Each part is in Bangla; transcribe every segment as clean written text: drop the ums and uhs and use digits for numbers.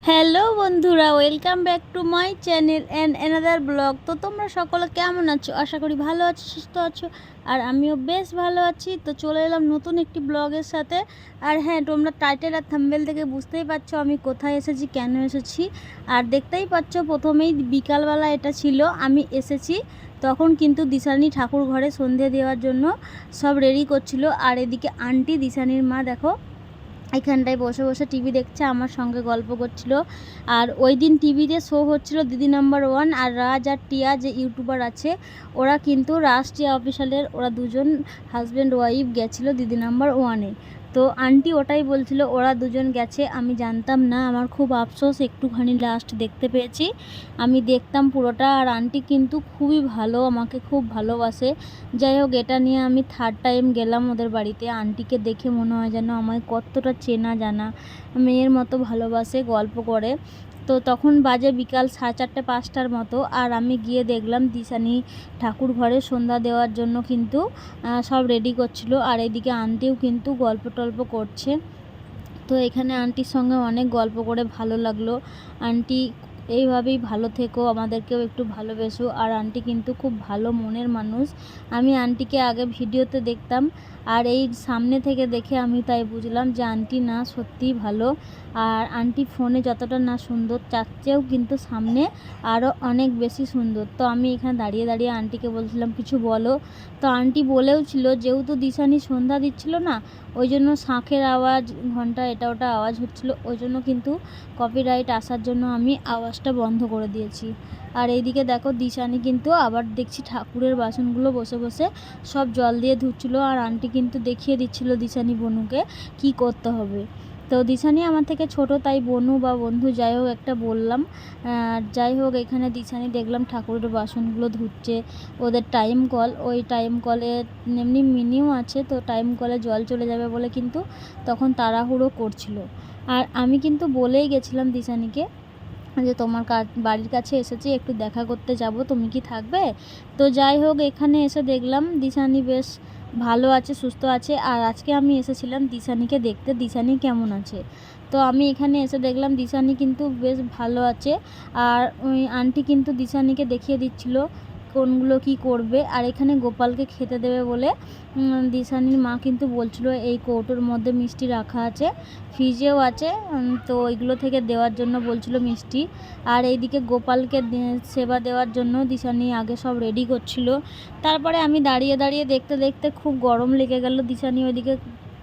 হ্যালো বন্ধুরা, welcome back to my channel and another blog. তো তোমরা সকলে কেমন আছো? আশা করি ভালো আছো, সুস্থ আছো। আর আমিও বেশ ভালো আছি। তো চলে এলাম নতুন একটি ব্লগের সাথে। আর হ্যাঁ, তোমরা টাইটেল আর থাম্বনেল থেকে বুঝতেই পারছো আমি কোথায় এসেছি, কেন এসেছি। আর দেখতেই পাচ্ছ প্রথমেই বিকালবেলা এটা ছিল, আমি এসেছি তখন কিন্তু দিশানি ঠাকুর ঘরে সন্ধে দেওয়ার জন্য সব রেডি করছিল। আর এদিকে আন্টি দিশানির মা দেখো এখানটায় বসে বসে টিভি দেখছে, আমার সঙ্গে গল্প করছিল। আর ওই দিন টিভিতে শো হচ্ছিল দিদি নাম্বার ওয়ান, আর রাজ আর টিয়া যে ইউটিউবার আছে ওরা কিন্তু রাজ টিয়া অফিসিয়ালের ওরা দুজন হাজব্যান্ড ওয়াইফ গেছিলো দিদি নাম্বার ওয়ানে। তো আন্টি ওটাই বলছিল ওরা দুজন গেছে, আমি জানতাম না, আমার খুব আফসোস, একটুখানি লাস্ট দেখতে পেয়েছি, আমি দেখতাম পুরোটা। আর আন্টি কিন্তু খুবই ভালো, আমাকে খুব ভালোবাসে। যাই হোক, এটা নিয়ে আমি থার্ড টাইম গেলাম ওদের বাড়িতে। আন্টিকে দেখে মনে হয় যেন আমায় কতটা চেনা জানা, মেয়ের মতো ভালোবাসে, গল্প করে। তো তখন বাজে বিকাল 4:30-5টার মতো, আর আমি গিয়ে দেখলাম দিশানি ঠাকুর ঘরে সন্ধ্যা দেওয়ার জন্য কিন্তু সব রেডি করছিল। আর এদিকে আন্টিও কিন্তু গল্প টল্প করছে। তো এখানে আন্টির সঙ্গে অনেক গল্প করে ভালো লাগলো। আন্টি এইভাবেই ভালো থেকো, আমাদেরকেও একটু ভালোবেসো। আর আন্টি কিন্তু খুব ভালো মনের মানুষ। আমি আন্টিকে আগে ভিডিওতে দেখতাম, আর এই সামনে থেকে দেখে আমি তাই বুঝলাম যে আন্টি না সত্যিই ভালো। আর আন্টি ফোনে যতটা না সুন্দর, তার চেয়েও কিন্তু সামনে আরও অনেক বেশি সুন্দর। তো আমি এখানে দাঁড়িয়ে দাঁড়িয়ে আন্টিকে বলছিলাম কিছু বলো। তো আন্টি বলেও ছিল, যেহেতু দিশানি সন্ধ্যা দিচ্ছিল না, ওই জন্য শাঁখের আওয়াজ, ঘন্টা এটা ওটা আওয়াজ হচ্ছিলো, ওই জন্য কিন্তু কপিরাইট আসার জন্য আমি আওয়াজটা বন্ধ করে দিয়েছি। আর এইদিকে দেখো দিশানি কিন্তু আবার দেখছি ঠাকুরের বাসনগুলো বসে বসে সব জল দিয়ে ধুচ্ছিলো। আর আন্টি কিন্তু দেখিয়ে দিচ্ছিলো দিশানি বনুকে কি করতে হবে। তো দিশানি আমার থেকে ছোট, তাই বনু বা বন্ধু যাই হোক একটা বললাম। যাই হোক, এখানে দিশানি দেখলাম ঠাকুরের বাসনগুলো ধুচ্ছে। ওদের টাইম কল, ওই টাইম কলে এমনি মিনিও আছে, তো টাইম কলে জল চলে যাবে বলে কিন্তু তখন তাড়াহুড়ো করছিল। আর আমি কিন্তু বলেই গেছিলাম দিশানিকে যে তোমার বাড়ির কাছে এসেছি, একটু দেখা করতে যাব, তুমি কি থাকবে? তো যাই হোক, এখানে এসে দেখলাম দিশানি বেশ ভালো আছে, সুস্থ আছে। আর আজকে আমি এসেছিলাম দিশানিকে দেখতে, দিশানি কেমন আছে। তো আমি এখানে এসে দেখলাম দিশানি কিন্তু বেশ ভালো আছে। আর ওই আন্টি কিন্তু দিশানিকে দেখিয়ে দিচ্ছিল কোনগুলো কি করবে। আর এখানে গোপালকে খেতে দেবে বলে দিশানির মা কিন্তু বলছিল এই কৌটোর মধ্যে মিষ্টি রাখা আছে, ফ্রিজেও আছে, তো ওইগুলো থেকে দেওয়ার জন্য বলছিল মিষ্টি। আর এইদিকে গোপালকে সেবা দেওয়ার জন্য দিশানি আগে সব রেডি করছিল। তারপরে আমি দাঁড়িয়ে দাঁড়িয়ে দেখতে দেখতে খুব গরম লেগে গেল, দিশানি ওইদিকে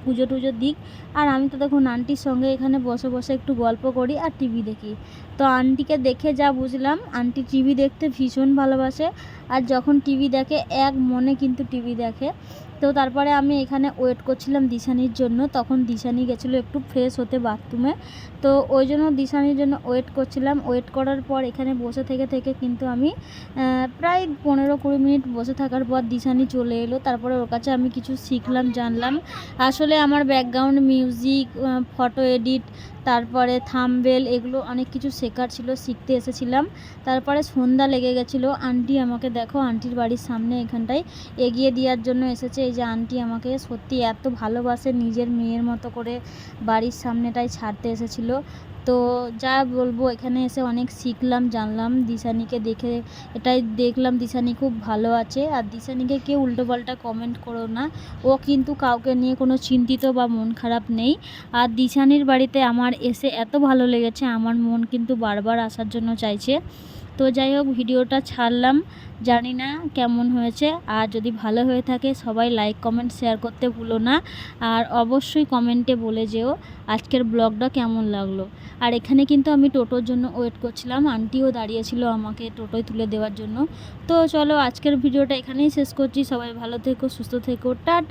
পুজো টুজোর দিক, আর আমি তো দেখুন আন্টির সঙ্গে এখানে বসে বসে একটু গল্প করি আর টিভি দেখি। তো আন্টিকে দেখে যা বুঝলাম, আন্টি টিভি দেখতে ভীষণ ভালোবাসে। আর যখন টিভি দেখে এক মনে কিন্তু টিভি দেখে। তো তারপরে আমি এখানে ওয়েট করছিলাম দিশানির জন্য, তখন দিশানি গেছিলো একটু ফ্রেশ হতে বাথরুমে। তো ওই জন্য দিশানির জন্য ওয়েট করছিলাম। ওয়েট করার পর এখানে বসে থেকে থেকে কিন্তু আমি প্রায় 15-20 মিনিট বসে থাকার পর দিশানি চলে এলো। তারপরে ওর কাছে আমি কিছু শিখলাম, জানলাম। আসলে আমার ব্যাকগ্রাউন্ড মিউজিক, ফটো এডিট, তারপরে থাম্বনেল, এগুলো অনেক কিছু শেখার ছিল, শিখতে এসেছিলাম। তারপরে সন্ধ্যা লেগে গেছিলো। আন্টি আমাকে দেখো, আন্টির বাড়ির সামনে এখানটায় এগিয়ে দেওয়ার জন্য এসেছে। এই যে আন্টি আমাকে সত্যি এত ভালোবাসে, নিজের মেয়ের মতো করে বাড়ির সামনেটায় ছাড়তে এসেছিলো। তো যা বলবো, এখানে এসে অনেক শিখলাম, জানলাম। দিশানিকে দেখে এটাই দেখলাম দিশানি খুব ভালো আছে। আর দিশানিকে কেউ উল্টোপাল্টা কমেন্ট করো না, ও কিন্তু কাউকে নিয়ে কোনো চিন্তিত বা মন খারাপ নেই। আর দিশানির বাড়িতে আমার এসে এত ভালো লেগেছে, আমার মন কিন্তু বারবার আসার জন্য চাইছে। তো যাই হোক, ভিডিওটা ছাড়লাম, জানি না কেমন হয়েছে। আর যদি ভালো হয়ে থাকে সবাই লাইক কমেন্ট শেয়ার করতে ভুলো না। আর অবশ্যই কমেন্টে বলে যেও আজকের ব্লগটা কেমন লাগলো। আর এখানে কিন্তু আমি টোটোর জন্য ওয়েট করছিলাম, আন্টিও দাঁড়িয়েছিল আমাকে টোটোয় তুলে দেওয়ার জন্য। তো চলো, আজকের ভিডিওটা এখানেই শেষ করছি। সবাই ভালো থেকো, সুস্থ থেকো, টাটা।